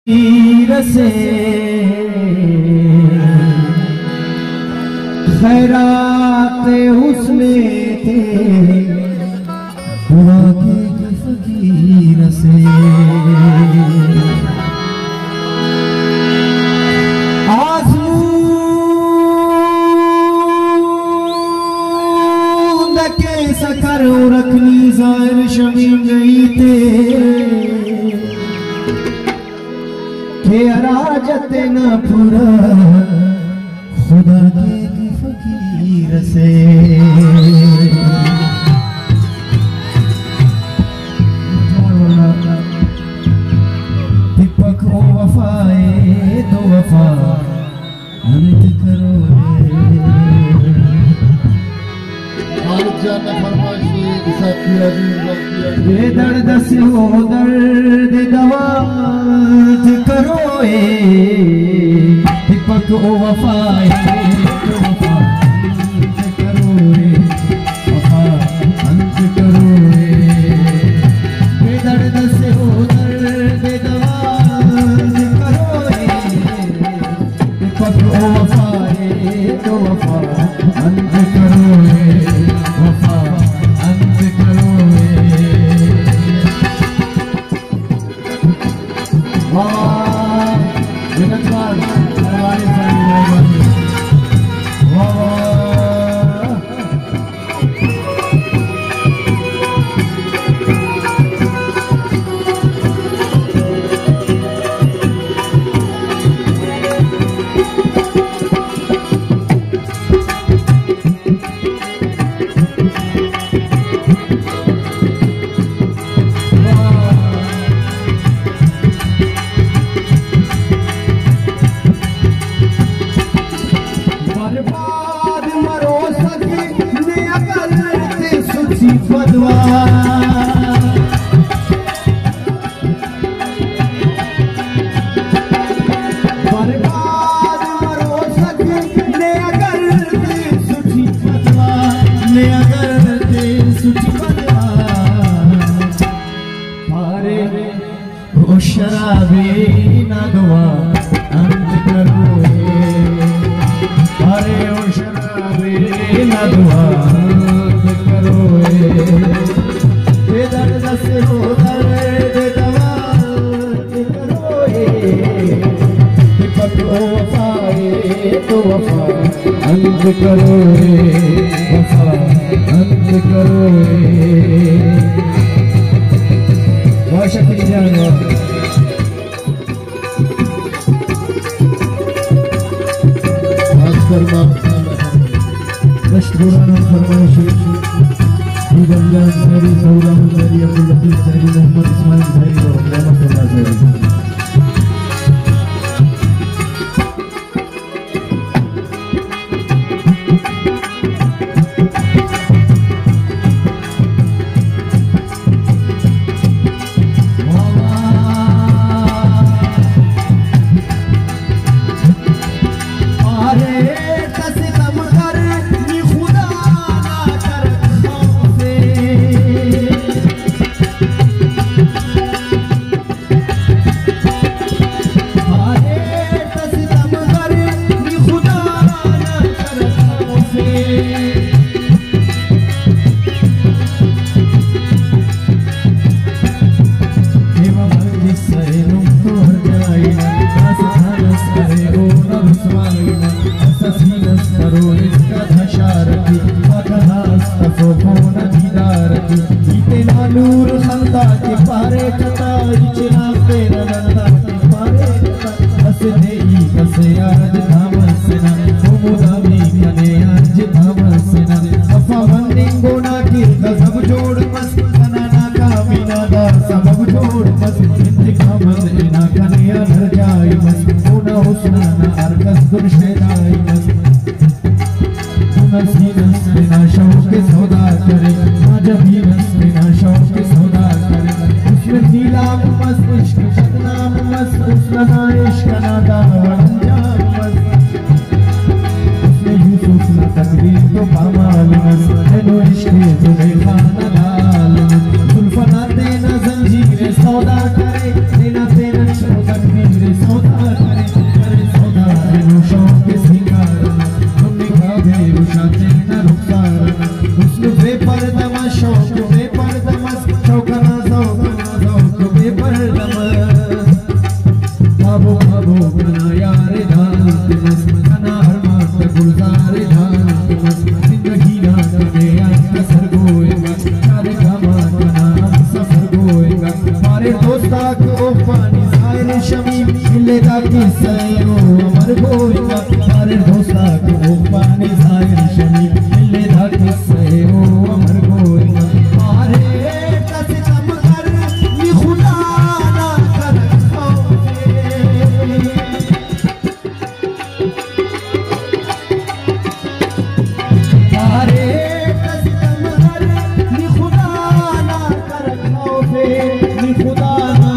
से खैरात हुस्ने थे दुआ के फकीर से आज़मूद के सकर रखनी ज़ाहिर शमी गई थे के अराजत न पूरा खुदा के फकीर से दीपक हो वफाए तो वफा अंत करो दर्द से हो दर्द दवा करो दीपक ओ वफाए तो वफा अंत करो वफा अंत करो दर्द से हो दर्द दवा करो दीपक ओ वफाए तो वफा अंत करो वफा अंत करो शराबी ना दुआ अंत करो अरे ओ शराबी ना दुआ अंत करो दर्द से हो दर्द दवा करो दीपक ओ वफाए तो वफा अंत करो वफा अंत करो बहुत शुक्रिया मशहूराना फरमाइश बंगाल सारी सौरा सारी अब्दुल लतीफ सारी मोहम्मद इस्माइल सारी और रहमतुल्लाह सारी नूर खंदा के पारे कता इचना तेरा नंदा के पारे बस देई बस याद धामसना मुदामी कने आज धामसना अफा बंदी गोना की सब जोड़ बस कना का बिना दा सब जोड़ बस इंतकाम ना कने हर जाए बस कोना हुस्ना ना अरकस दुर्शेदाई बस नसीनस बिना शौक सौदा करे जब ही नस बिना शौक सौदा करे उसमें नीलाम मस्त इश्क बदनाम मस्त उसना इश्क नादा अंजाम मस्त उसमें यूसुफ ना तकदीर तो पामाल मस्त हेलो इश्क जुलेखा ना दाल जुल्फना तेना जंजीर सौदा करे तेना तेना शौक रे सौदा करे सौदा नो शौक सिंगार तुमने खावे उशाते न रुखसार हुस्न बेपर्दा शौक बेपर्दा शौकना शौक बेपर्दा बाबो बाबो बना यार दांत मस अनार मात गुलजार दांत मस जिंदगी ना तने कसर गोएगा चार गामा तना सफर गोएगा मारे दोस्ता को पानी साइल शमी मिलेगा किसे ओ अमर गोएगा मारे दोस्ता को पानी साइल शमी मिलेगा किसे ओ अमर गोएगा मारे कसम कर नी खुदा ना कर मारे कसम कर नी खुदा ना कर खौफे नी खुदा ना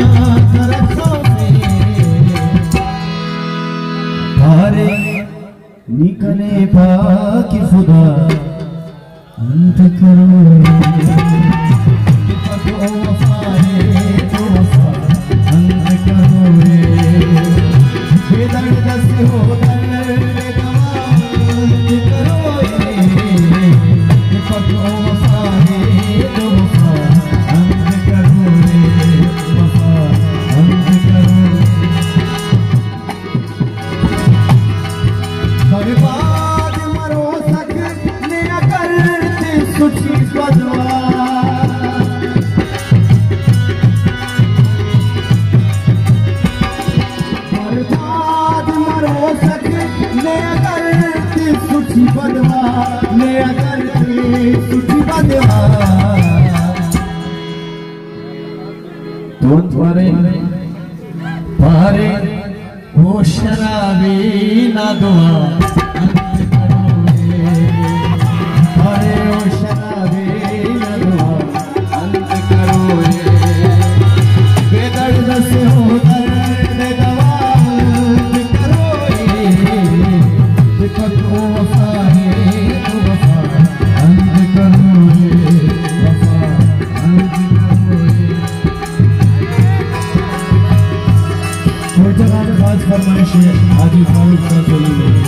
कर खौफे मारे निकले पाकि खुदा अंत करो तो वफाए तो वफा अंत करो रे बेदर्द से हो दर्द गवा अंत करो रे तो वफाए तो वफा अंत करो रे वफा अंत करो बर्बाद मरो सक ने करते सुची बदवा बर्बाद मरो सक ने करते सुची बदवा ने करते सुची बदवा तो पारे वो शराबी ना दुआ अंत करो रे अरे वो शराबी ना दुआ अंत करो रे बेदर्द से हो दर्द दवा अंत करो रे तो वफा है तो वफा अंत करो रे वफा अंत करो रे कोई जगह खास फरमाइश है हाजी फारूक का चली गई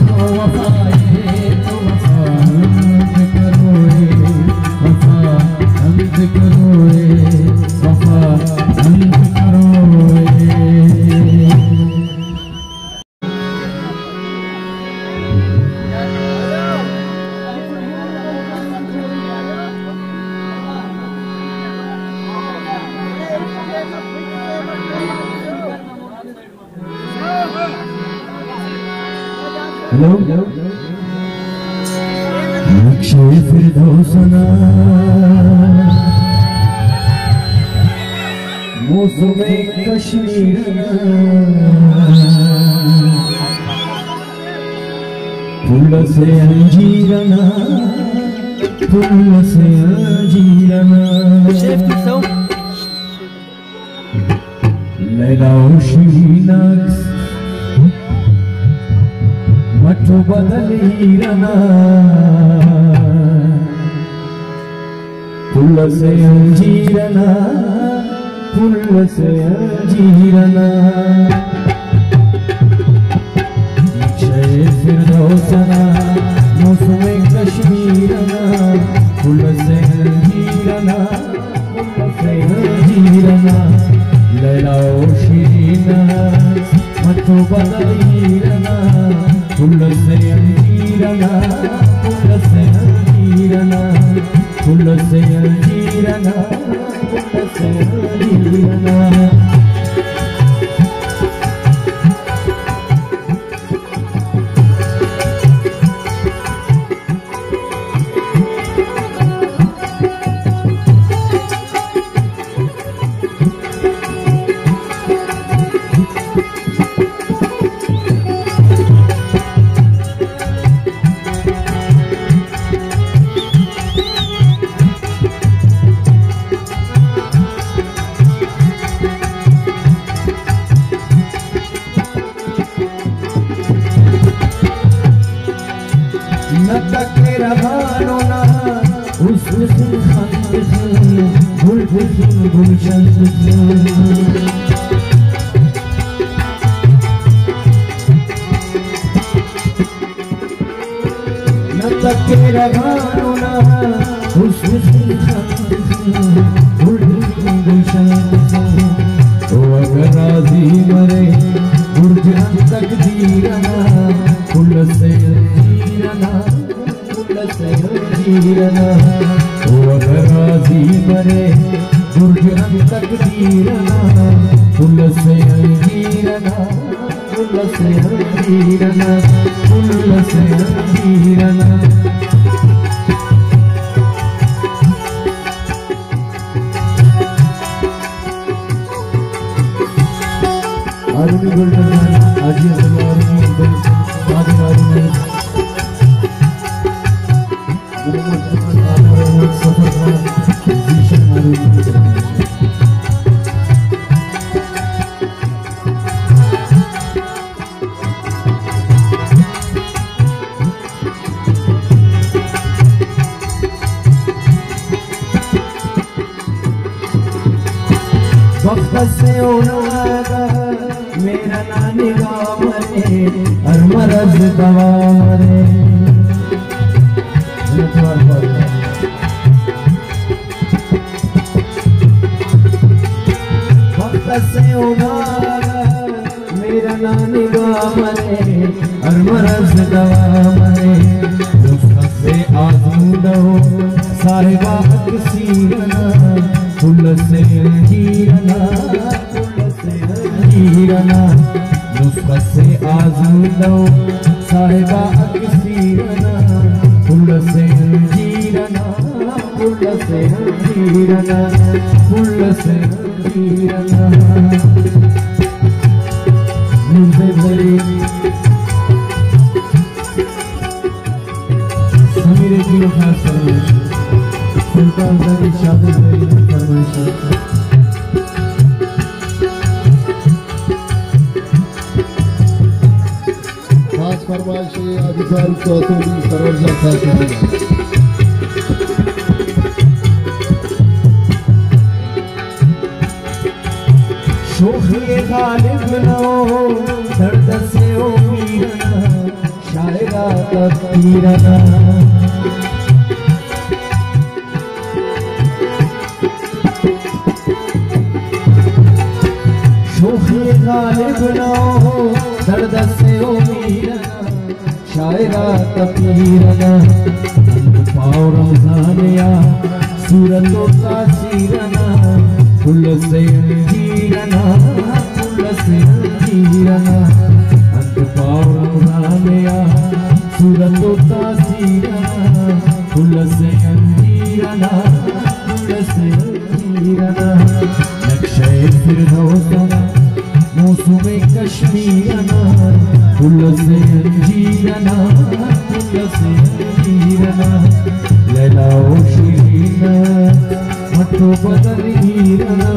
तो वफा है तो वफा अंत करो रे वफा अंत करो रे वफा अंत करो रे हेलो नक्शे फिरदौसना मौसम कश्मीर फूल से अंजीरना फूल से अंजीरना लैला शीनाक्स मठो बदलीरना फूल से अंजीरना फूल से अंजीरना नक्शे फिरदौसना मौसम कश्मीरना फूल से अंजीरना फूल से अंजीरना लैला शीना मठो बदलीरना फूल से अंजीरना फूल से अंजीरना फूल से अंजीरना फूल से अंजीरना के रगानो ना हुस्न गुलशन ओ अगर राजी मरे गुरजन तकदीरना कुल से जीरना ओ अगर राजी मरे गुरजन तकदीरना कुल से जीरना कुल से जीरना कुल से जीरना आर्मी गोल्डन आज आर्मी वक्त से उड़ागा मेरा नानी गाँव मरे और मरज दवा मरे वक्त से उड़ागा मेरा नानी गाँव मरे और मरज दवा मरे उसका से आजमूदो साहिबा सीरना कुल से जीरना जीरना नुस्खा से आजूदो साहिबा अक्सीरना कुल से जीरना कुल से जीरना कुल से जीरना मुझे बड़ी समीर की खास फरमाइश सुल्तान साहब शादी की फरमाइश फरमाइशी अधिकारी चौधरी सरवजा था शोखिए गालिब न हो दर्द से ओ मीरना शायरा तकदीरना शोखिए गालिब न हो दर्द से ओ मीरना शायरा तकदीरना पाओ रमजानिया सूरतों का सीरना कुल से जीरना कुल से जीरना अंत पाओ रमजानिया सूरतों का सीरना कुल से जीरना कुल से जीरना नक्शे फिरदौसा मौसम कश्मीरना कुल से जीरना कुल से जीरना लैलाओ शीरीना मतो बदल हीरना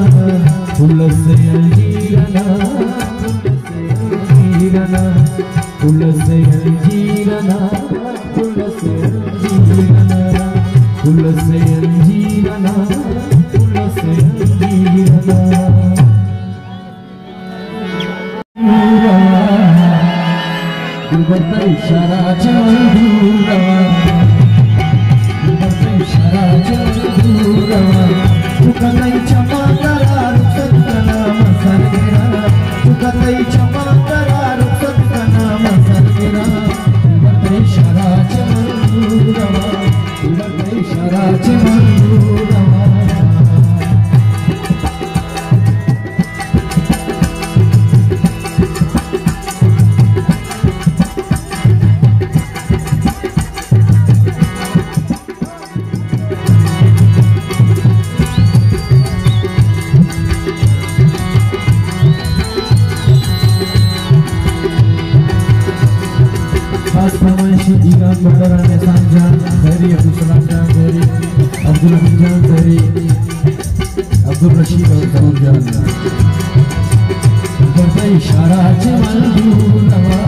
कुल से जीरना कुल से जीरना कुल से जीरना कुल से जीरना कुल से जीरना दिलबर इशारा चंदूरवा दिलबर इशारा चंदूरवा चुकलई चमा करार सत्कनाम सरगेरा चुकलई चमा करार सत्कनाम सरगेरा दिलबर इशारा चंदूरवा दिलबर इशारा चंदूरवा बंदराने सांजान धैरी अब्दुल सलाम जान धैरी अब्दुल अमीन जान धैरी अब्दुल रशीद और करूम जान बरता इशारा चे मंजूरवा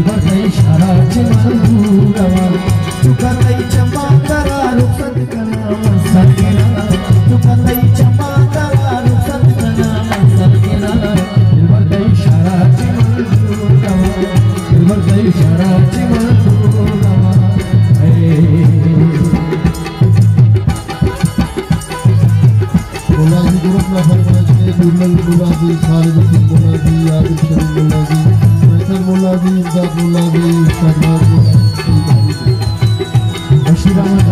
बरता इशारा चे मंजूरवा चुका तई चंपा करा रुखसत कना सकेना चुका तई चंपा करा रुखसत कना सकेना बरता इशारा चे मंजूरवा बरता इशारा चे मंजूरवा अपना फरमाइश है दुर्लभ मुल्ला जी, खालिद मुल्ला जी, आदिल शरीफ मुल्ला जी, फैसल मुल्ला जी, इमदाद मुल्ला जी, शहबाज मुल्ला जी, बशीर अहमद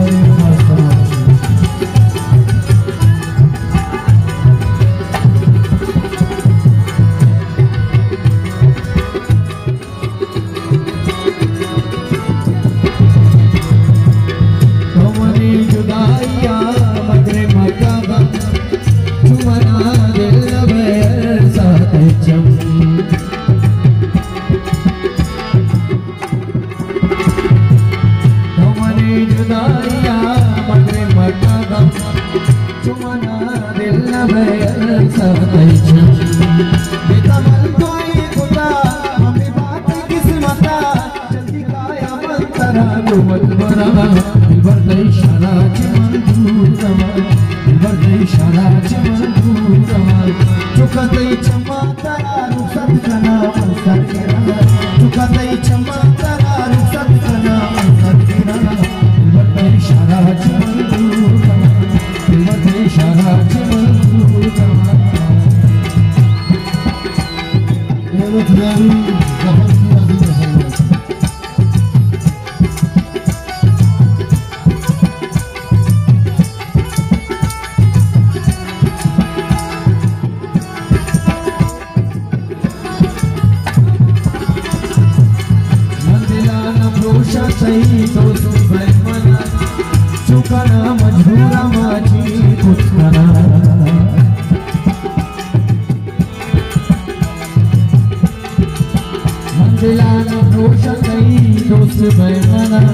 भाई नमाज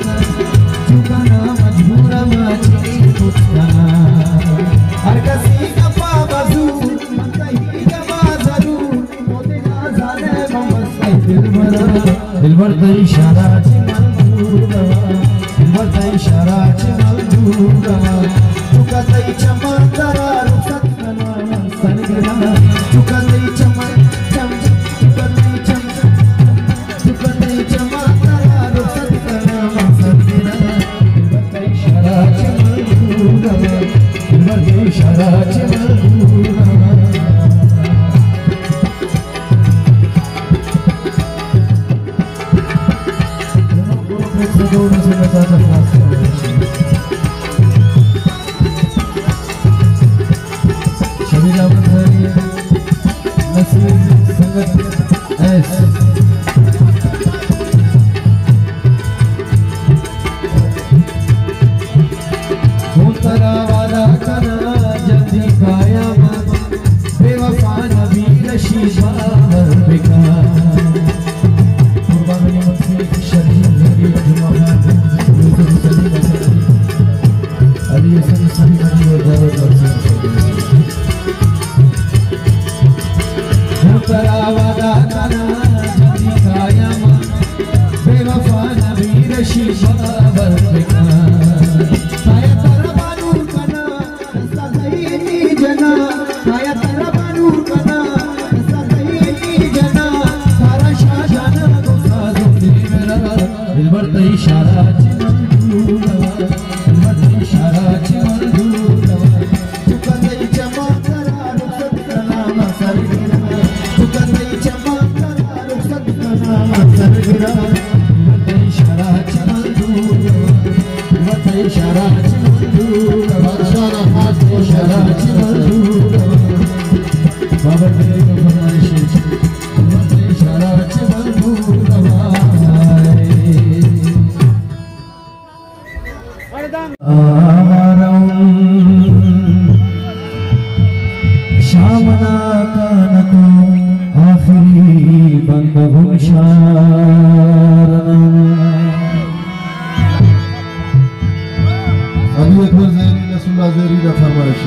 फरमाइश।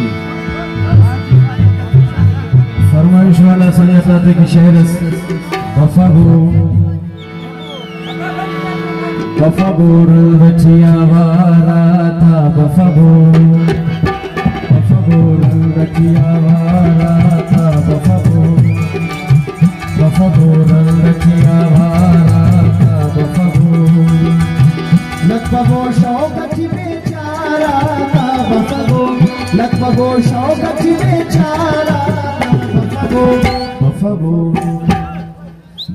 फरमाइश वाला सलियाते की शहर बफाबूर रचिया वाला था बफाबूर रचिया वाला था बफाबूर रचिया वाला था बफाबूर लखपगो शौकत बेचारा था बफाबूर लखपगो शौकत बेचारा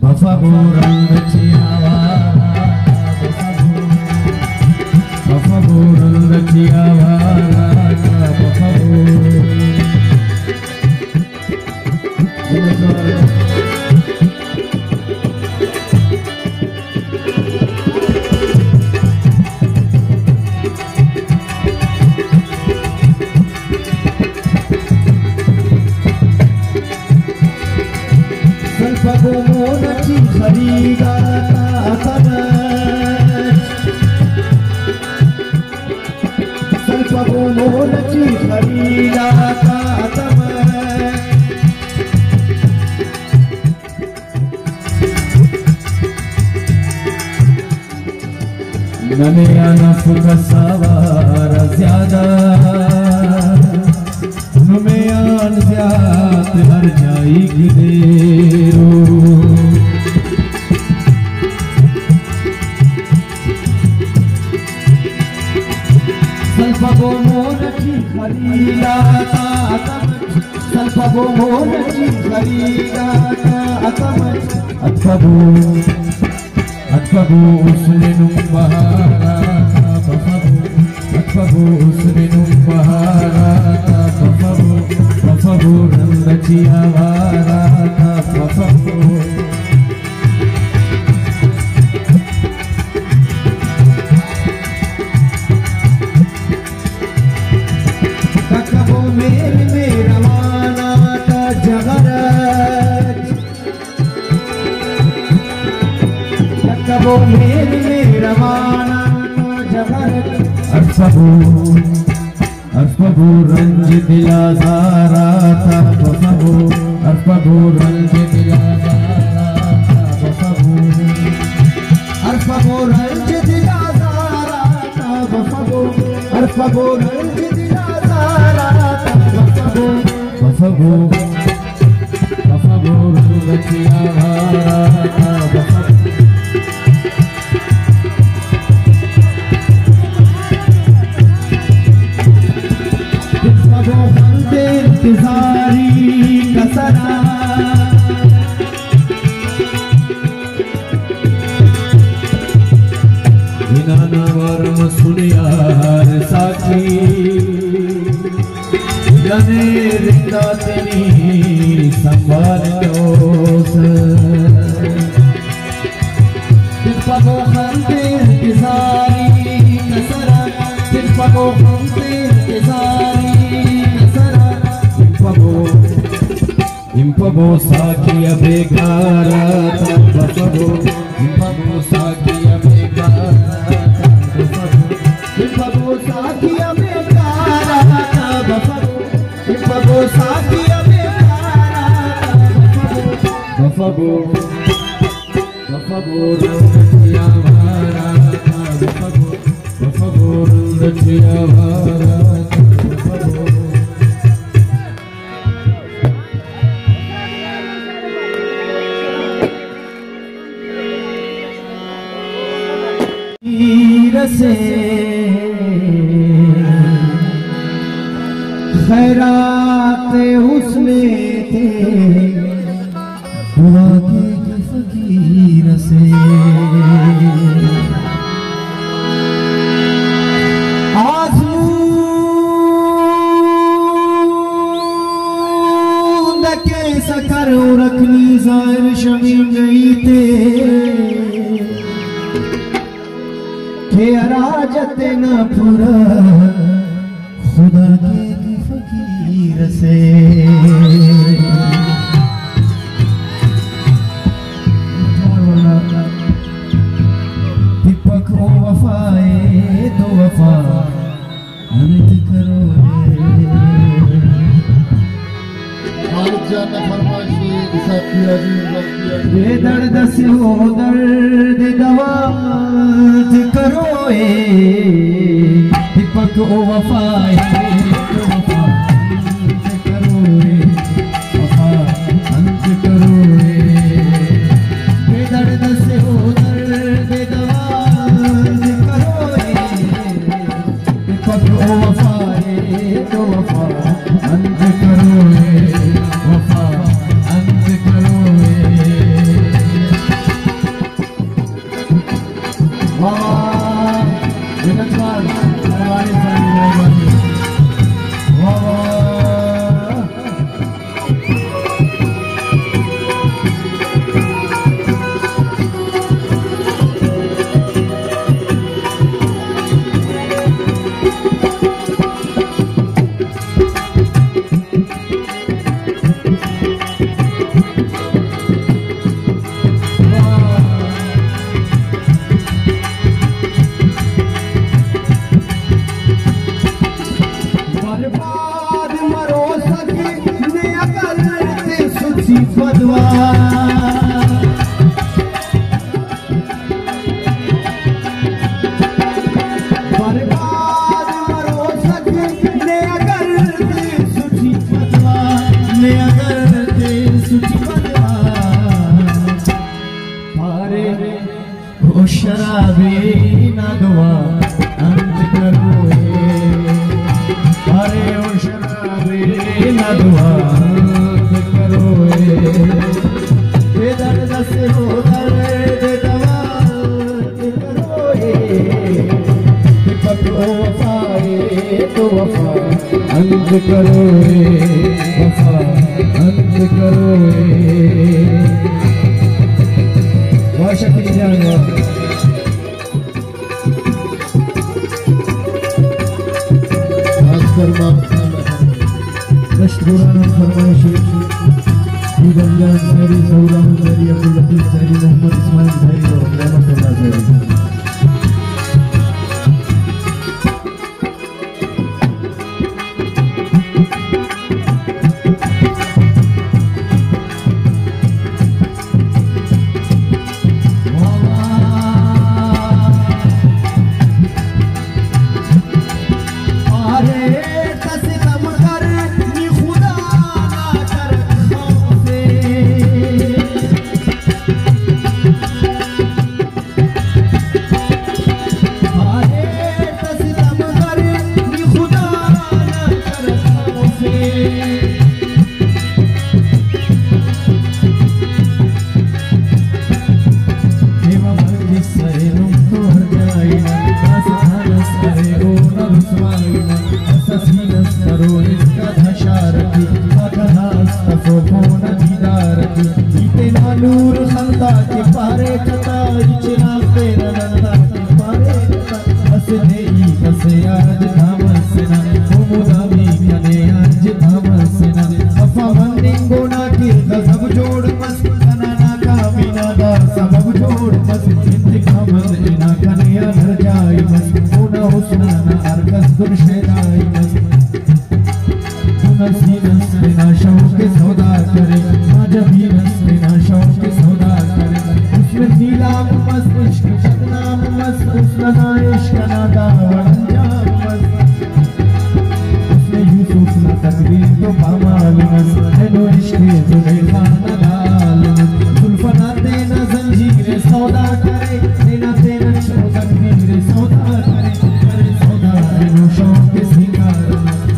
बफबो रंग छियावा बफबो रंग छियावा बफबो सल्फबो मोनची खरीदा सल्फबो मोनची खरीदा नने अनफ का सवार ज्यादा में आन ज्यात हर जाएगी देरो सल्फबो मोनची खरीदा सल्फबो मोनची खरीदा अत्फबो उसने नुम्बहारा अत्फबो उसने नुम्बहारा बफबो रंग छियावारा बफबो तकबो मेरे में रवाना का जगरज तकबो मेरे में रवाना का जगरज अरफबो रंज दिला सारा था बफबो अरफबो रंज दिला सारा था बफबो रंज दिला सारा था बफबो अरफबो रंज दिला सारा था बफबो रंग छियावारा था बफबो इंतज़ारी कसरा इनाना वारम सुनियार साथी जाने रिंदा तेनी संभाल दोस तिरपगो खंते इंतज़ारी कसरा तिरपगो खंते इंतज़ारी इंपबो साकिया बेकारा था बफबो इंपबो साकिया बेकारा था बफबो इंपबो साकिया बेकारा था बफबो इंपबो साकिया बेकारा था बफबो रंग छियावारा था बफबो रंग छियावारा था बफबो से खैरात हुस्ने थे दुआ के फकीर से आज़मूद के सकर रखनी ज़ाहिर शमीम गई थे अराजत न पूरा खुदा के फकीर से दीपक हो वफाए तो वफा अंत करो दर्द से हो दर्द दवा करो दीपक ओ वफाए तो वफा अंत करो वफा अंत करो दर्द से हो दर्द दवा करो दीपक ओ वफाए तो वफा अंत करो वफा अंत करो बदवा बर्बाद मरो सकने अगर ते सुठी बदवा ने अगर ते सुठी बदवा पारे ओ शराबी ना दुआ अंत करो अरे ओ शराबी ना दुआ अंत करो बेदर्द से हो दर्द दवा करो पकड़ो वफाए तो वफा अंत करो वफा अंत करो बहुत शुक्रिया मशहूराना फरमाइशी ईदंजान सहरी सौरा सहरी अब्दुल लतीफ सहरी मोहम्मद इस्माइल सहरी और रहमतुल्लाह सहरी नूर खंदा के पारे कता इचना तेरा नंदा के पारे कता हस देई हस याद धामसना मुदामी कने आज धामसना अफा वंदिंगो ना के सब जोड़ मस कना का बिना दा सब जोड़ मस इंतकाम ना कने घर जाई मस ओना हुस्ना ना अरकस दुर्शेदाई मस नसीनस ना शौक सौदा करे ना जभी ना शौक सौदा करे उसमें नीलाम मस्त इश्क बदनाम मस्त उसमें ना इश्क ना दावड़ अंजाम मस्त उसमें यूसुफ ना तकदीर तो पामाल मस्त हेलो इश्क जुलेखा ना दाल मस्त जुल्फना तेना जंजीर सौदा करे तेना तेना तकदीर सौदा करे करे सौदा हेलो शौक सिंगार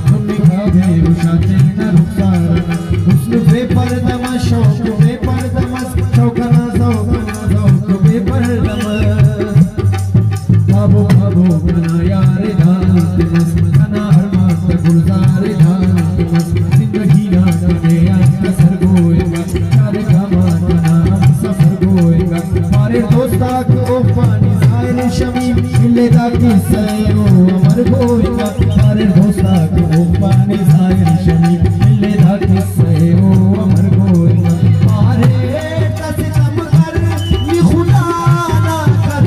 तुमने कहा बेरुशा तेना रुखसार उसमें बेपर्दा शौक बेपर्दा शौकना शौक बेपर्दा बाबो बाबो बना यार दांत मस्त कना हर मस्त गुलजार दांत मस्त जिंदगी ना कने कसर गोएगा चार गामा कना सफर गोएगा मारे दोस्ता को पानी साइल शमी मिलेगा किसे ओ अमर गोएगा मारे दोस्ता को पानी साइल शमी मिलेगा किसे ओ अमर गोएगा मारे कसम कर ये खुदा ना कर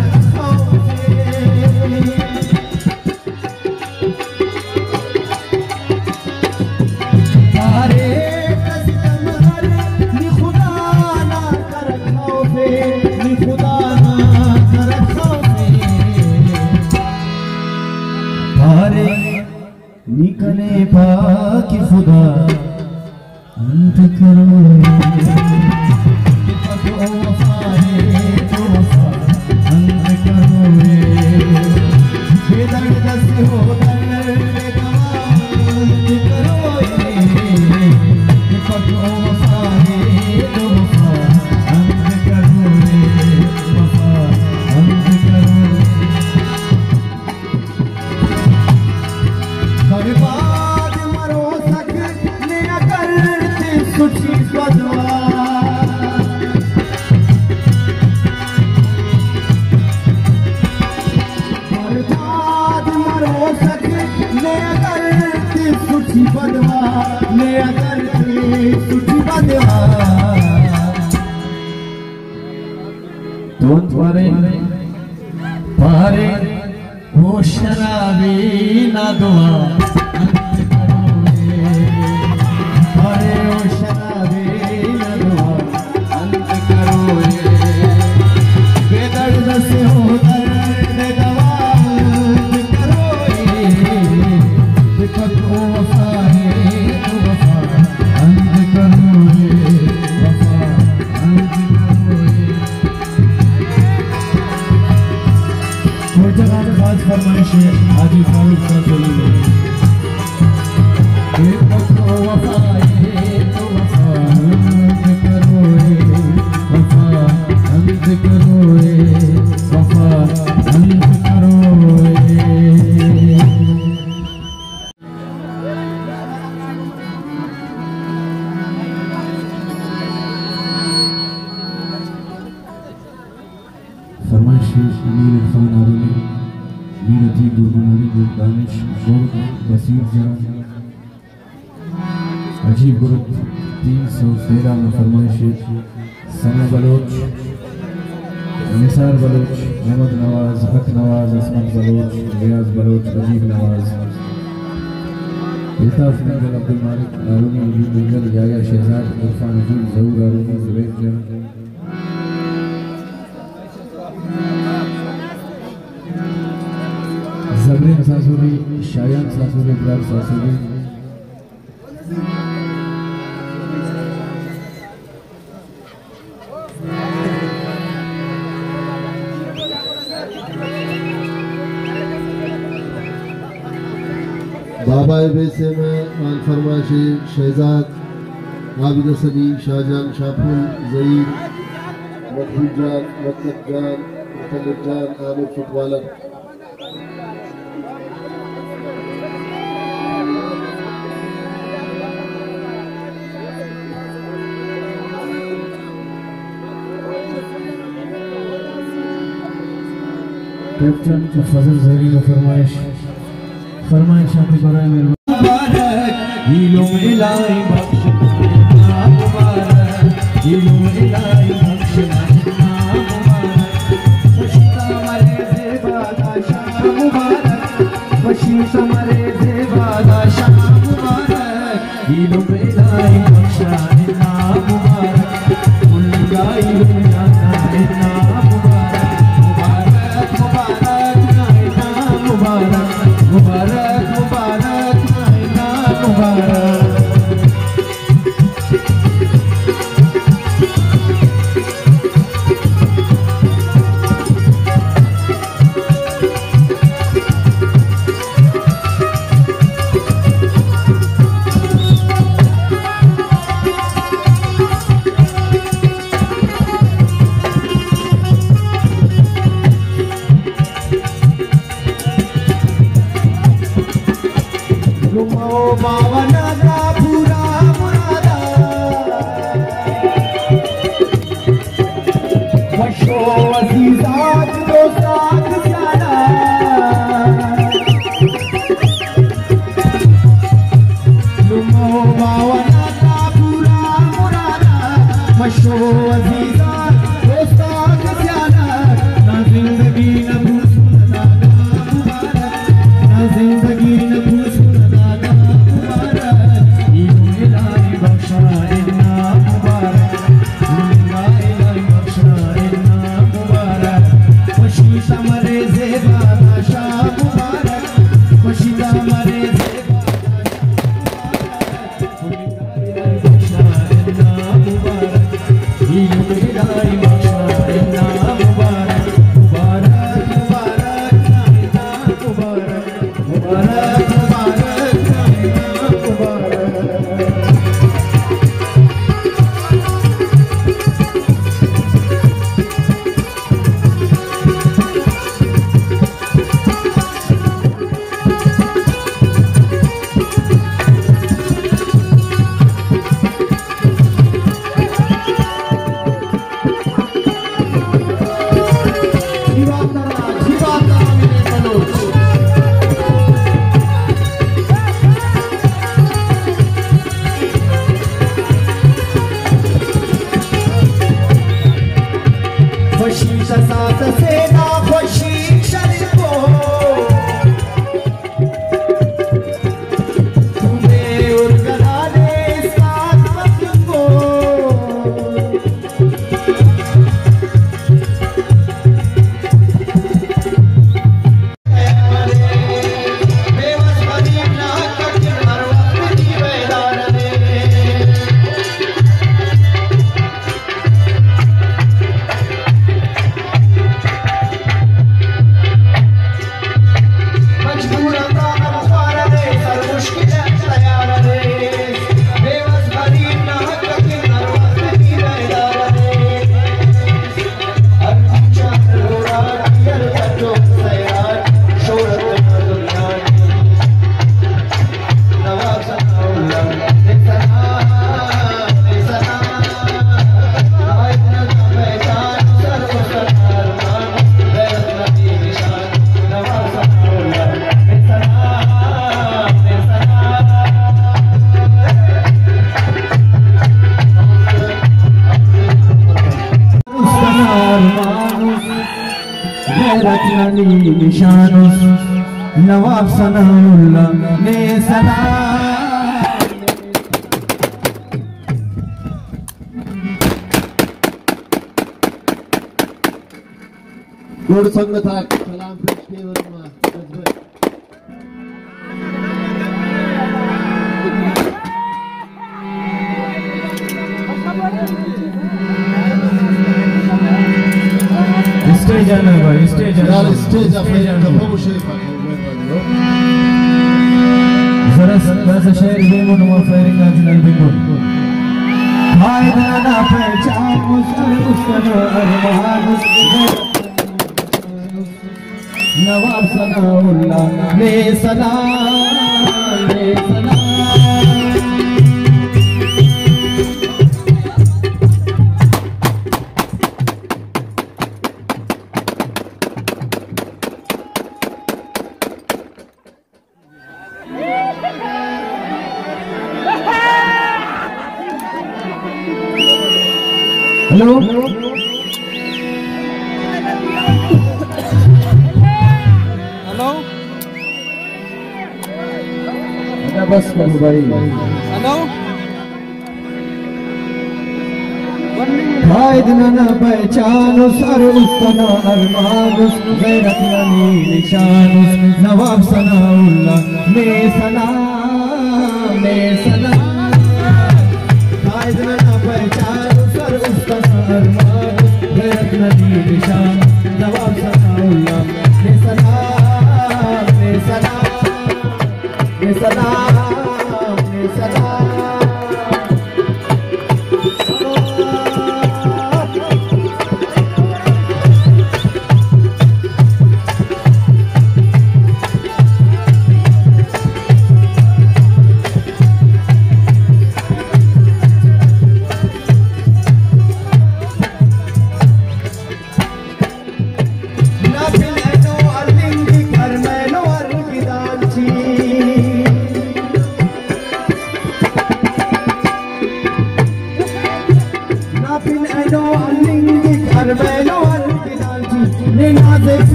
मारे कसम कर ये खुदा ना कर खौफे ये खुदा ना कर खौफे मारे निकले पाकि खुदा अंत करो पकड़ो वफाए तो वफा अंत करो बेदर्द से हो दर्द दवा अंत करो पकड़ो वफाए तो वफा अंत करो वफा अंत करो बर्बाद मरो सकने अगर ते सुठी बदवा बर्बाद मरो सकने अगर ते सुठी बदवा ने अगर ते सुठी बदवा don't worry पारे वो शराबी ना दुआ अंत करो अरे ओ शराबी ना दुआ अजीब गुरबनानी दानिश बसीर जान अजीब गुरु 313 में फरमाइश सना बलोच निसार बलोच अहमद नवाज हक नवाज असमत बलोच रियाज बलोच अजीब नवाज इल्ताफ मंगल अब्दुल मालिक आरूनी अजीब मंगल याया शहजाद इरफान अजीब जहूर आरूनी जुबैर जान जबरीन सासुरी शायान सासुरी इब्रार सासुरी बाबा वैसे में आन फरमाशी शहजाद आबिद सनी शाहजान शाहपुल जईद मकबूल जान मकत जान मुतलिब जान आमिर फुटवाला कैप्टन फजल जहरी का फरमाइश आपकी बराए मेरे मुबारक हीलों में लाई बख्श मुबारक हीलों में लाई बख्श मुबारक खुशिता मरे ज़ेबादा शाह मुबारक खुशिता मरे ज़ेबादा शाह मुबारक हीलों में लाई बख्श मुबारक उनका हीलों में लाई मुबारक मुबारक नाइना मुबारक गैरत नली निशान नवाब सनाउल्लाह ने सलाम। गोड संगत आहे सलाम केवल स्टेज आना भाई स्टेज यार स्टेज अपने कपड़ों से जरा सा शेर बेमन व फेरिंग अजनल बिगुन हाय ना पहचान मुस्कुन अरमान नवाब सनाउल्लाह ने सलाम ने सलाम। हेलो हेलो बस करो भाई। हेलो कायद न पहचानो सर उसना अरमान गैरत नली निशान नवाब सनाउल्लाह ने सलाम ने सलाम। कायद न पहचानो सर उसना अरमान गैरत नली निशान नवाब सनाउल्लाह ने सलाम ने सलाम ने सलाम ने सलाम।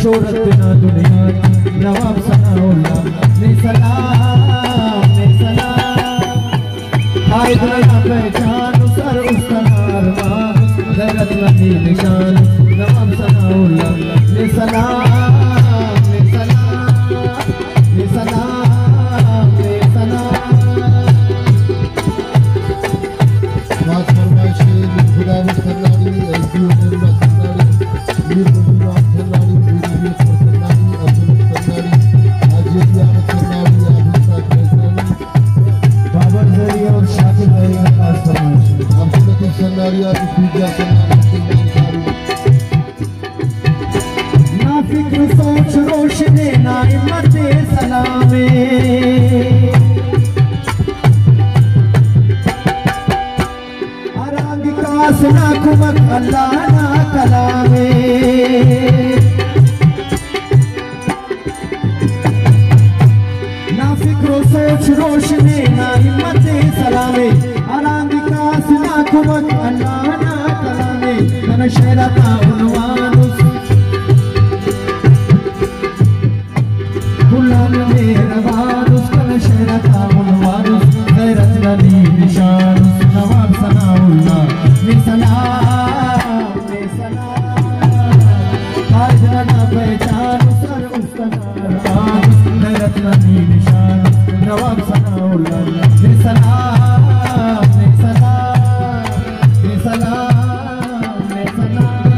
शोहरत ना दुनिया नवाब सनाउल्लाह ने सलाम ने सलाम। कायद न पहचान सर उसना अरमान गैरत नली निशान नवाब सनाउल्लाह ने सलाम ने सलाम ने सलाम ने सलाम। बात फरमाइश खुदा मुस्तनारी एसडी उमर सन्नारी मीर मुबारक सन्नारी मीर सन्नारी अब्दुल सन्नारी हाजी अहमद सन्नारी आबिद साहब सन्नारी बाबर जरिया और शाकिर भाई का खास फरमाइश अब्दुल लतीफ सन्नारी आबिद पूजा सन्नारी ना फिक्र सोच रोशने ना हिम्मत सलामे अरंग कास ना कुमक अल्लाह ना कलामे ना फिक्र सोच रोशने ना हिम्मत सलामे अरंग कास ना कुमक अल्लाह ना कलामे तन शहरता उनवान गुलाम मेरा वारुस कल शहरता उनवारुस गैरत नली निशान नवाब सनाउल्लाह ने सलाम ने सलाम। कायद न पहचान सर उसना अरमान गैरत नली निशान नवाब सनाउल्लाह ने सलाम ने सलाम ने सलाम ने सलाम।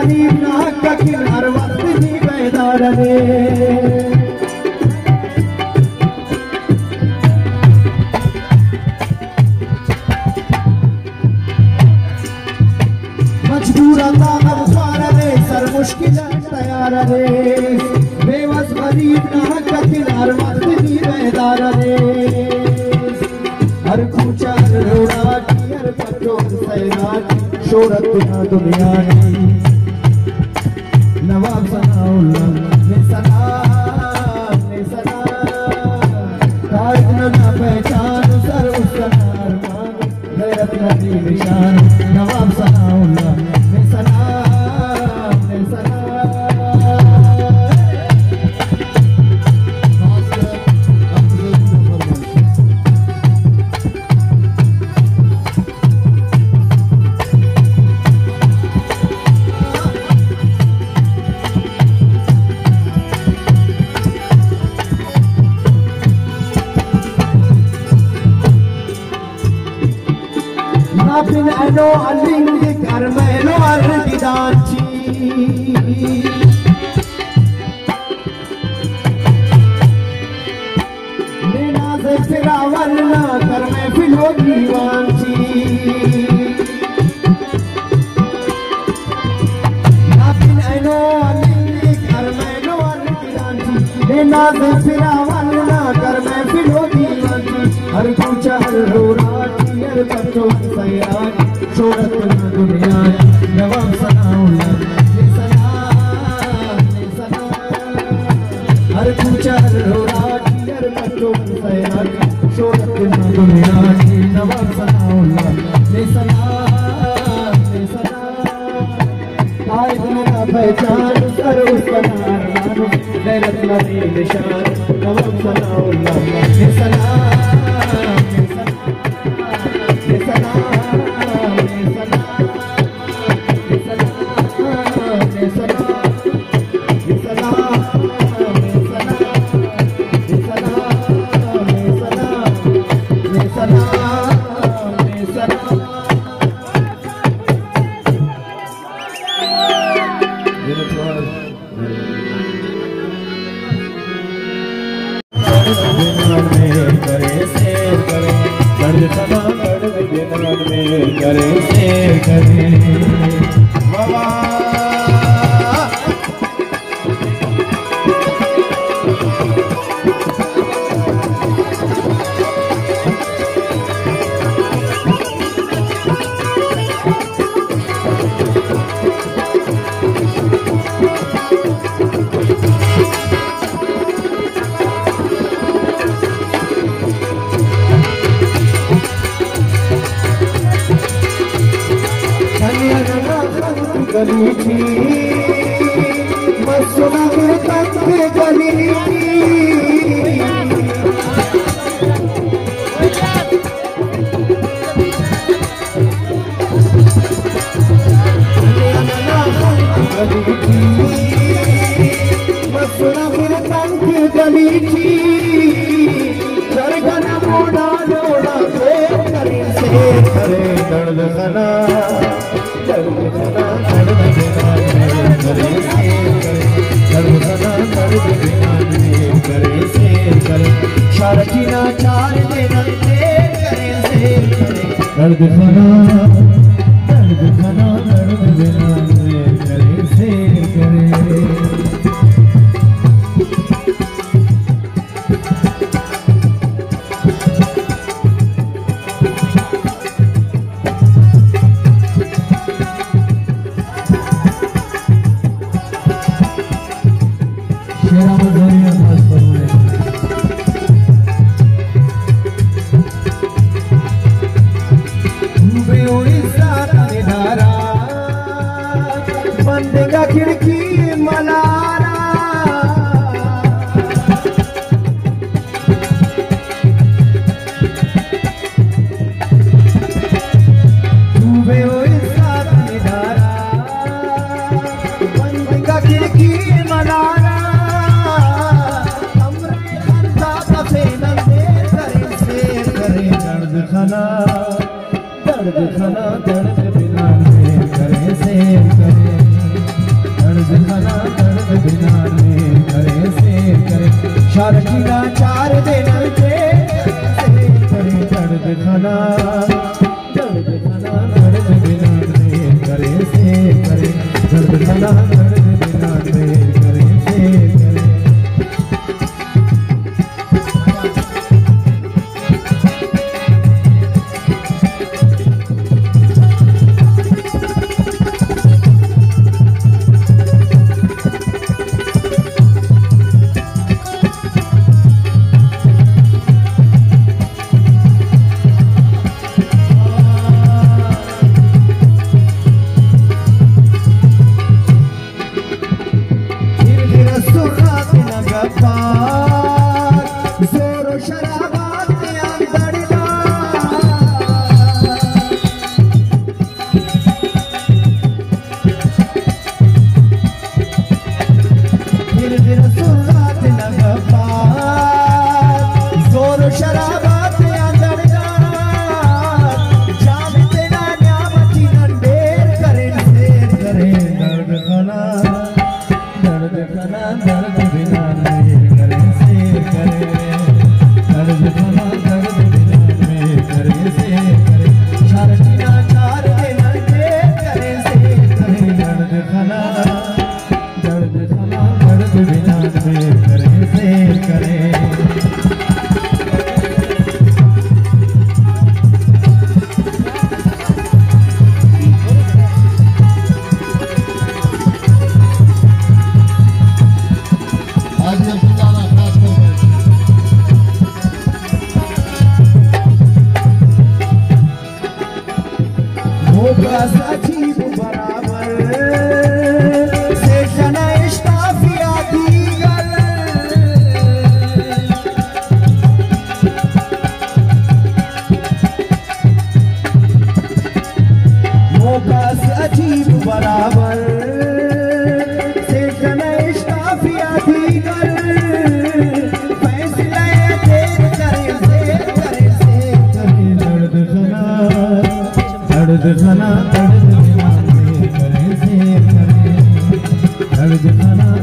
गरीब ना ककिन हर वक्त ही बेदार रे मजबूर था हर सार रे सर मुश्किल तैयार रे बेवस गरीब ना ककिन हर वक्त ही बेदार रे हर कूचा रोड़ा हर पटोर सैराट शोहरत ना दुनिया की नवाब सनाउल्लाह ने सना ताज न पहचान सर उसका अरमान गैरत नदी निशान नवाब सनाउल्लाह ने सना Nothing I know, I think the Carmelo are the Danchi. Nena se Firavanna, Carme Filogi Vanchi. Nothing I know, I think the Carmelo are the Danchi. Nena se Firavanna, Carme Filogi Vanchi. Har kucha har rorat. बच्चों सैराट शोहरत ना दुनिया नवाब सनाउल्लाह ने सना हर कूचा रोराट हर बच्चों सैराट शोहरत ना दुनिया नवाब सनाउल्लाह ने सना ताज ना पहचान सर उसका अरमान गैरत नदी निशान नवाब सनाउल्लाह ने सना गली थी मसुना में तक गली थी मसुना में तक गली थी दरगना मोड़ा जोड़ा से करे दर्द खना शारकीना चार देना दर्द खाना दर्द देना करे से करे बंदेगा खिड़की मलारा डूबे हो इस साथ निधारा बंदेगा खिड़की मलारा हमरे खंदा कफे नंदे करे से करे दर्द खाना दर्द बिना करे से करे शारकीना चार दिन के करे दर्द खाना दर्द बिना में करे से करे दर्द खाना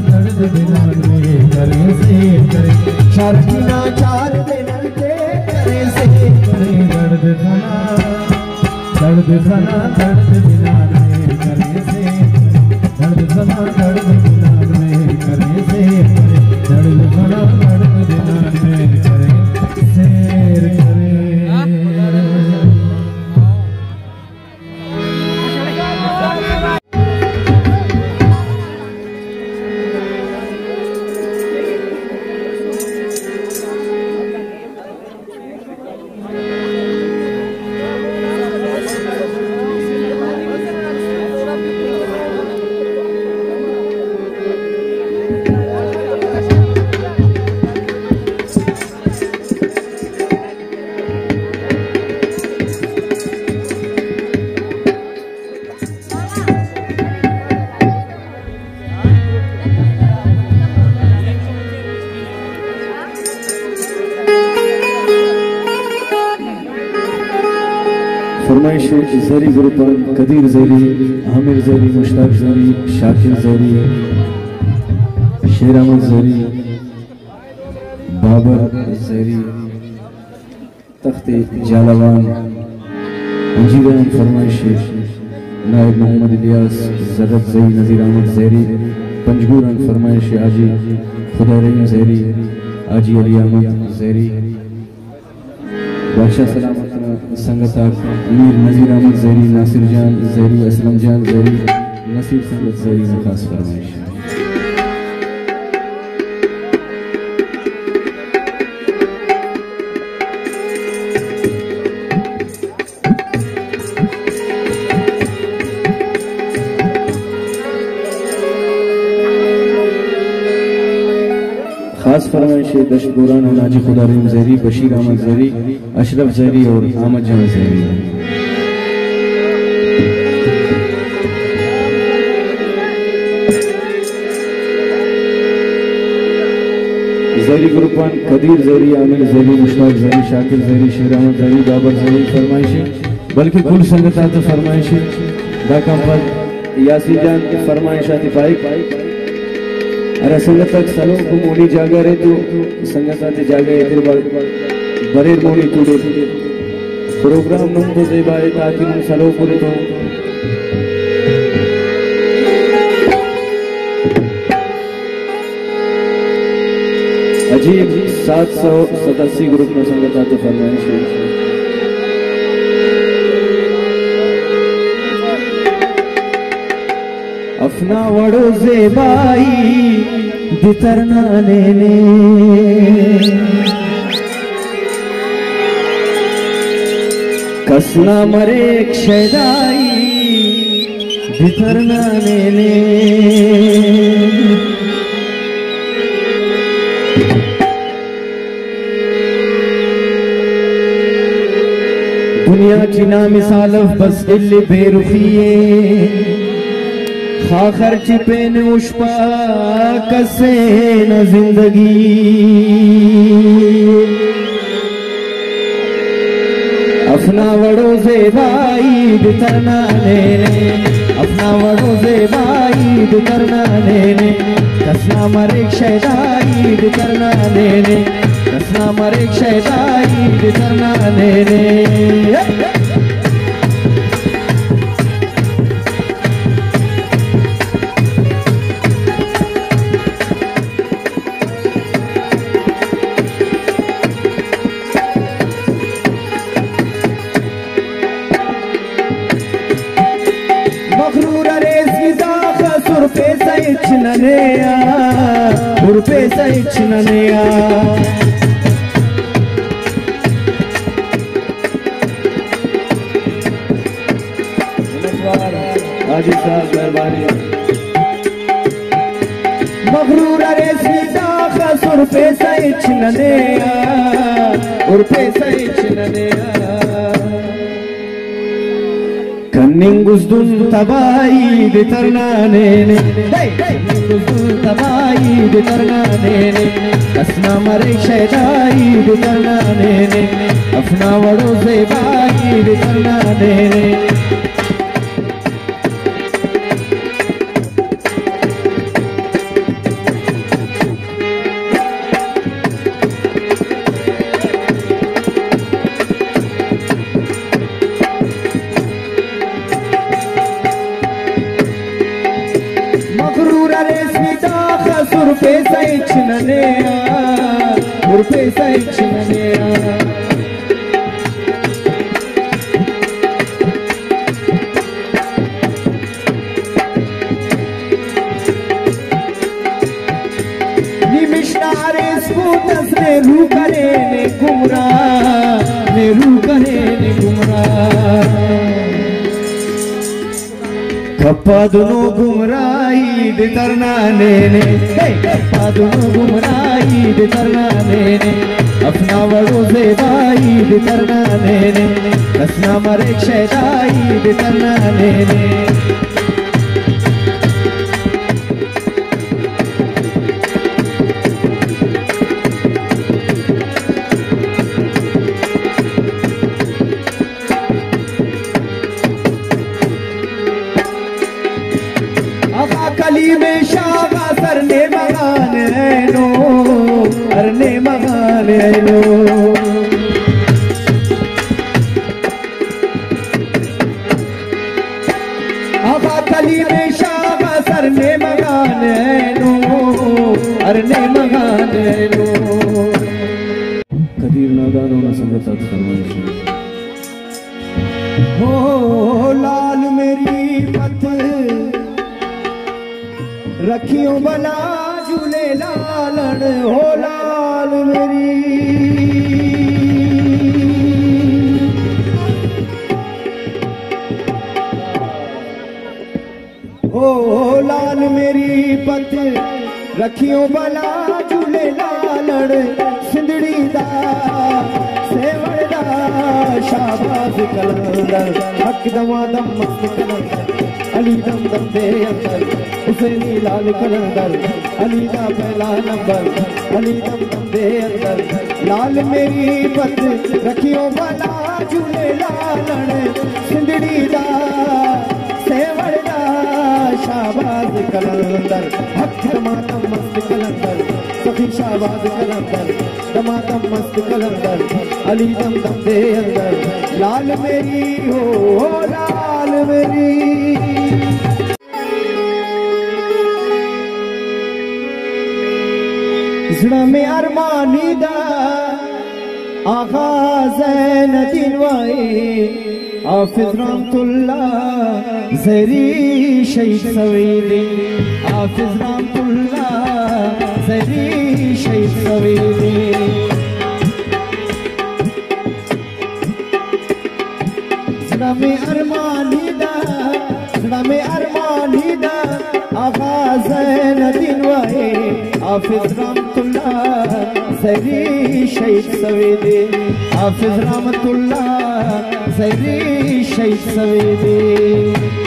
दर्द बिना में करे से करे। शारकीना चार दिन के करे से करे दर्द खाना दर्द बिना में करे से दर्द बिना में करे से दर्द बिना में करे शेर करे। फरमाइश ज़री गुरुपान कदीर ज़री आमिर ज़री मुश्ताक ज़री शाकिर ज़री शेर अहमद ज़री बाबर ज़री तख्ते जालावान अंजीरान फरमाइश नायब मोहम्मद इलियास ज़रत ज़री नज़ीर अहमद ज़री पंजगूरन फरमाइश आजी खुदारहीम ज़री आजी अली अहमद ज़री बादशाह सलामत संगतार मीर नज़ीर अहमद ज़री नासिर जान ज़री असलम जान ज़री नसीर संगत ज़री में खास फरमाइश। खास फरमाइश दशपुरान नाजी खुदारहीम ज़री बशीर अहमद ज़री अशरफ ज़री और अहमद जान ज़री। ज़री ग्रुपान कदीर ज़री आमिर ज़री मुश्ताक ज़री शाकिर ज़री शेर अहमद ज़री बाबर ज़री फरमाइश बल्कि कुल संगतात फरमाइश दाकम पर यासी जान फरमाइश आतिफाई अरे संगत सालो को मोनी जागा रे तो संगत आते जागा इधर बरे मोनी टुडे प्रोग्राम नम तो दे बारे ताकि हम सालो पूरे तो अजीब 787 ग्रुप में संगत आते फरमाइश अपना वड़ो ज़ेबाई दितरना लेने कसना मरे क्षदाई दितरना लेने दुनिया चिना मिसाल बस इल्ली बेरुखिये खाखर चिपेन उष्पा कसे न जिंदगी अपना वड़ो ज़ेबाई बितरना लेने अपना वड़ो ज़ेबाई बितरना लेने कसना मरे शैदाई बितरना लेने कसना मरे शैदाई बितरना लेने उर्पे सैचनया हाजी साहब मेहरबानी मगरूर रे सीधा खसुर पे सैचनया उर्पे सैचनया कन्निंगुज़दुन तबाई दितरनाने कन्निंगुज़दुन तबाई दितरनाने कसना मरे शैदाई दितरनाने अपना वड़ो ज़ेबाई दितरनाने उर्पे सैचनया निमिषारे स्कूटस ने रू करे ने गुमरा कप्पा दोनों गुमराई दितरना लेने कप्पा दोनों गुमराई दितरना लेने अपना वड़ो ज़ेबाई दितरना लेने कसना मरे शैदाई दितरना लेने कली में शाबा सरने मगाने नो अरने मगाने नो आबा कली में शाबा सरने मगाने नो अरने मगाने नो कदीर नादानो न संगत फरमाइश हो लाल मेरी पत रखियो बना झूले लालन हो लाल मेरी हो लाल मेरी पत रखियो बना झूले लालन सिंधड़ी दा सेवड़ दा शाबाज कलंदर हक दमा दम मस्त कलंदर अली दम दम दे अंदर हुसैनी लाल कलंदर अली दा पहला नंबर अली दम दम दे अंदर लाल मेरी पत रखियो बना झूले लालन सिंधड़ी दा सेवड़ दा शाबाज शाहबाज कलंदर हक दमादम मस्त कलंदर सखी शाहबाज कलंदर दमादम मस्त कलंदर अली दम दम दे अंदर लाल मेरी हो लाल मेरी ज़रा में अरमानी दा आगाज़ नदीन वाए हाफिज रहमतुल्लाह ज़री शहीद सवेरे हाफिज रहमतुल्लाह ज़री शहीद सवेरे ज़रा में अरमानी दा आगाज़ नदीन वाए हाफिज रहमतुल्लाह ज़री शहीद सवेरे हाफिज रहमतुल्लाह ज़री शहीद सवेरे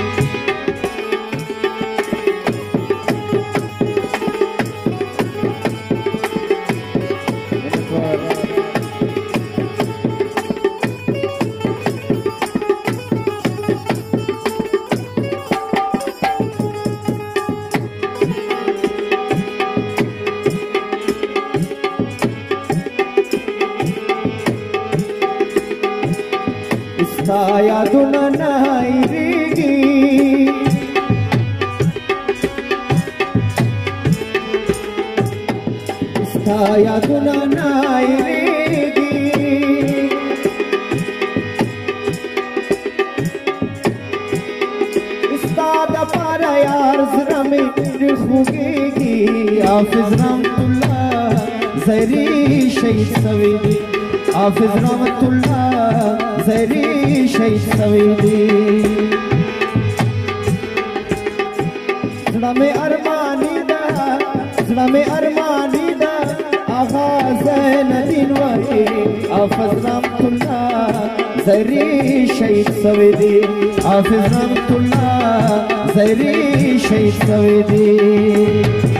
यादुना नायरेगी यादुना नायरेगी उस्ताद पारा यार ज़रा में रुखुगेगी हाफिज रहमतुल्लाह ज़री शहीद सवेरे हाफिज रहमतुल्लाह ज़री शहीद सवेरे ज़रा में अरमानी दा आगाज़ नदीन वाए हाफिज रहमतुल्लाह ज़री शहीद सवेरे हाफिज रहमतुल्लाह ज़री शहीद सवेरे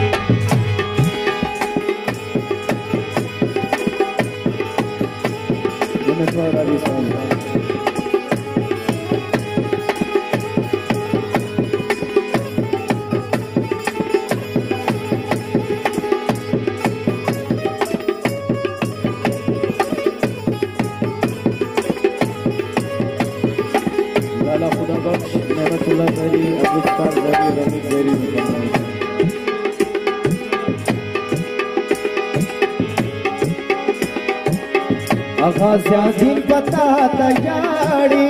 आगाज़ पता तैयारी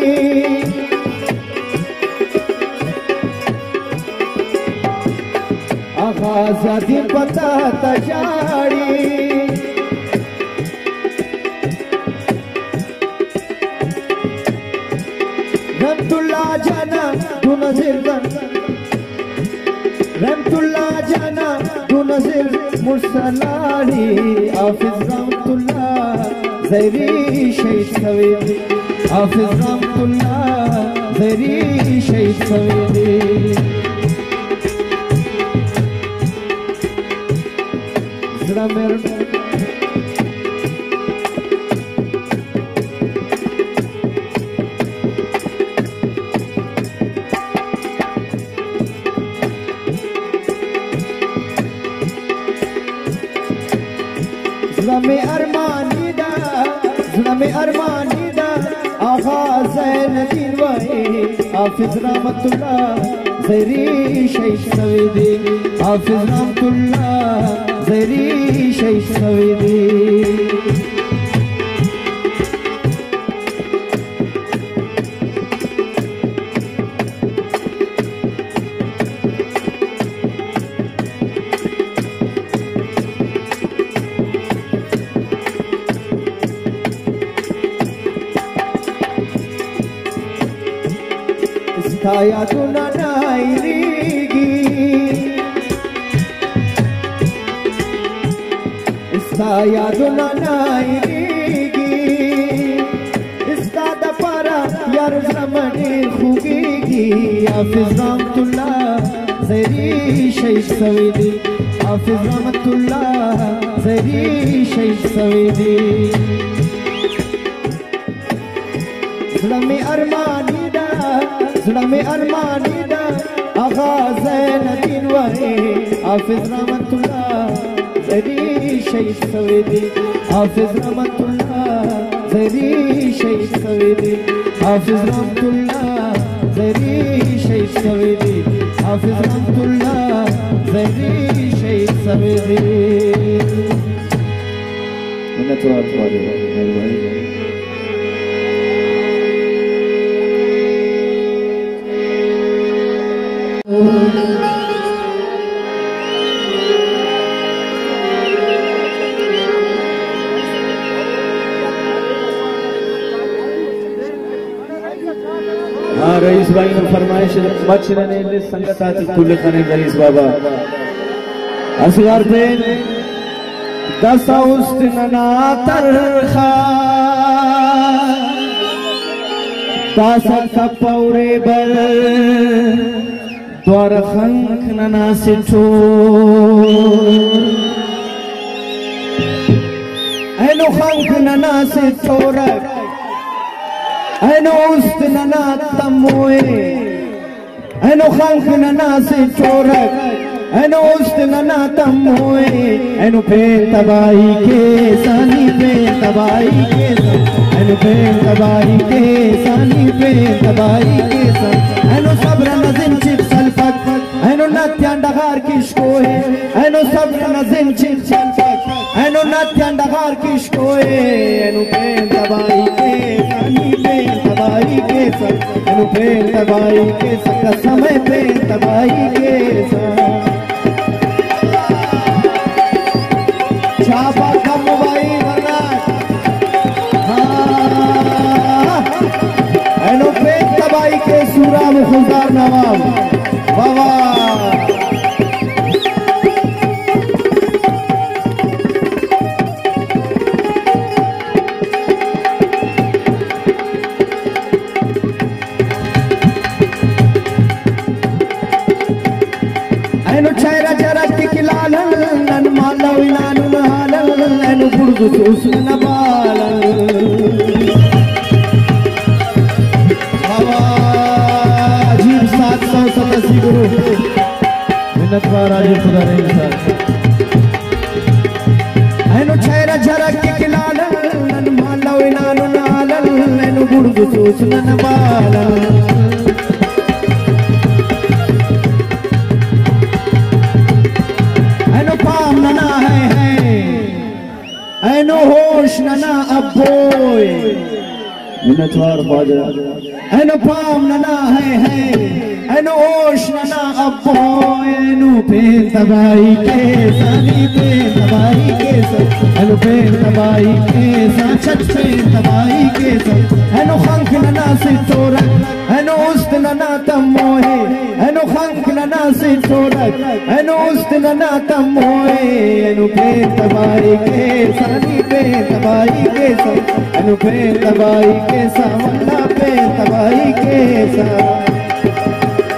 आगाज़ पता तैयारी रहमतुल्लाह जाना तू नज़ीर रहमतुल्लाह जाना तू नज़ीर मुरसलानी हाफिज रहमतुल्लाह ज़री शहीद सवेरे हाफिज रहमतुल्लाह ज़री शहीद सवेरे ज़रा में अरमानी दा आगाज़ नदीन वाए हाफिज रहमतुल्लाह ज़री शहीद सवेरे हाफिज रहमतुल्लाह ज़री शहीद सवेरे यादुना नायरेगी यादुना नायरेगी उस्ताद पारा यार ज़माने खुगेगी हाफिज रहमतुल्लाह ज़री शहीद सवेरे हाफिज रहमतुल्लाह ज़री शहीद सवेरे ज़रा में अरमानी दा आगाज़ हाफिज रहमतुल्लाह ज़री शहीद सवेदी, हाफिज रहमतुल्लाह ज़री शहीद सवेदी, हाफिज रहमतुल्लाह ज़री शहीद सवेदी, हाफिज रहमतुल्लाह ज़री शहीद सवेदी। हाँ रईस भाई ने फरमाइश बचने ने संगत आती कुल खाने रईस बाबा असगार पे दसा उस्त नना तरखा तासा कपौरे बर द्वार खंख नना सिठो ऐनो खंख नना सिठो रख ऐनो उस्त नना तमोए ऐनो खंख नना सिठो रख ऐनो उस्त नना तमोए ऐनो पे तबाही के सानी पे तबाही के ऐनो पे तबाही के सानी पे तबाही के ऐनो सब्र नज़िम चिप सल्फक ऐनो नत्यांडगार किशकोए ऐनो सब्र नज़िम चिप सल्फक ऐनो नत्यांडगार किशकोए ऐनो पे तबाही के सानी पे तबाही के ऐनो पे तबाही के समय पे तबाही के छापा कम भाई वरना ऐनो पे तबाही के सूरा मुखदार नवाब बाबा ऐनो चेहरा जरा किलाल नन माला विनानु नहाल ऐनो बुर्दु सुसन नबाल बाबा अजीब 787 गुरु मिन्नतवार आज खुदा रे इंसान ऐनो चेहरा जरा किलाल नन माला विनानु नहाल ऐनो बुर्दु सुसन नबाल ऐनो होश नना अब्बोय मिन्नतवार ख्वाजा ऐनो पाम नना है ऐनो होश नना अब्बोय ऐनो पे तबाही के सानी पे तबाही के ऐनो पे तबाही के छत पे तबाही के ऐनो खंख नना से तोरक ऐनो उस्त नना तमोए ऐनो खंख नना से तोरक ऐनो उस्त नना तमोए ऐनो पे तबाही के सानी पे तबाही के ऐनो पे तबाही के वल्ला पे तबाही के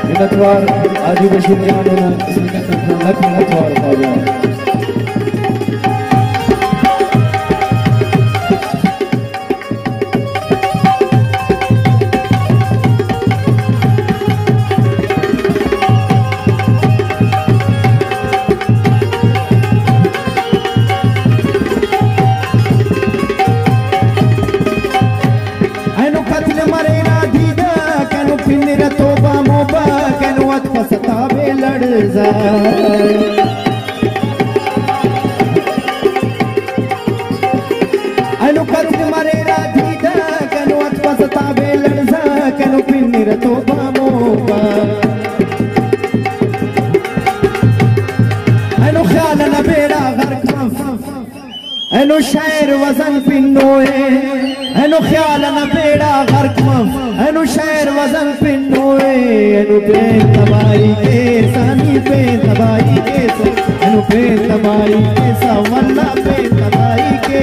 मिन्नतवार आजू बशीर जानो ना मिन्नतवार ख्वाजा ऐनो करुग मरे राधीदा कनो अत्पसता बेलड़जा कनो पिन्निर तो बामोबा ऐनो ख्याल न बेड़ा गर्क ऐनो शायर वजन पिन्नोए ऐनो ख्याल न बेड़ा गर्क ऐनो शायर वजन पिन्नोए ऐनो पे तबाही के सानी पे तबाही के ऐनो पे तबाही के वल्ला पे तबाही के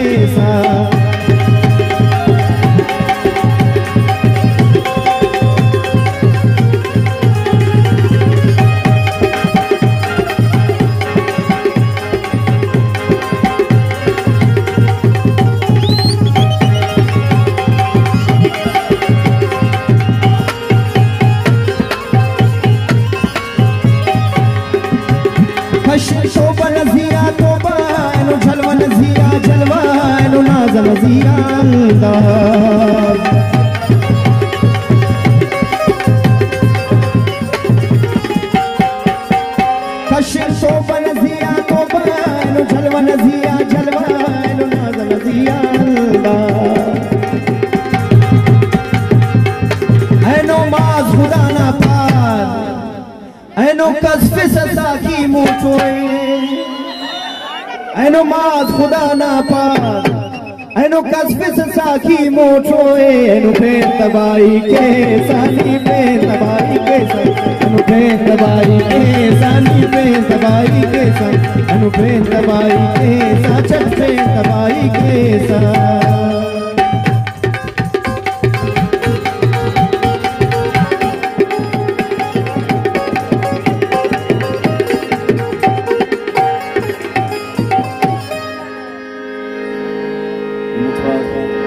तोबा नज़िया तोबा एनो जलवा नज़िया जलवा एनो नाज़ नज़िया अंदाज़ तोबा नज़िया तोबा एनो जलवा नज़िया जलवा एनो नाज़ नज़िया अंदाज़ एनो माज़ खुदा ना पार एनो कस्फ़ ससा की मोटोए एनो माज़ खुदा ना पार एनो कस्फ़ ससा की मोटोए एनो फेर तबाही के सानी पे तबाही के एनो फेर तबाही के सानी पे तबाही के एनो फेर तबाही के साचट पे तबाही के सा Muchas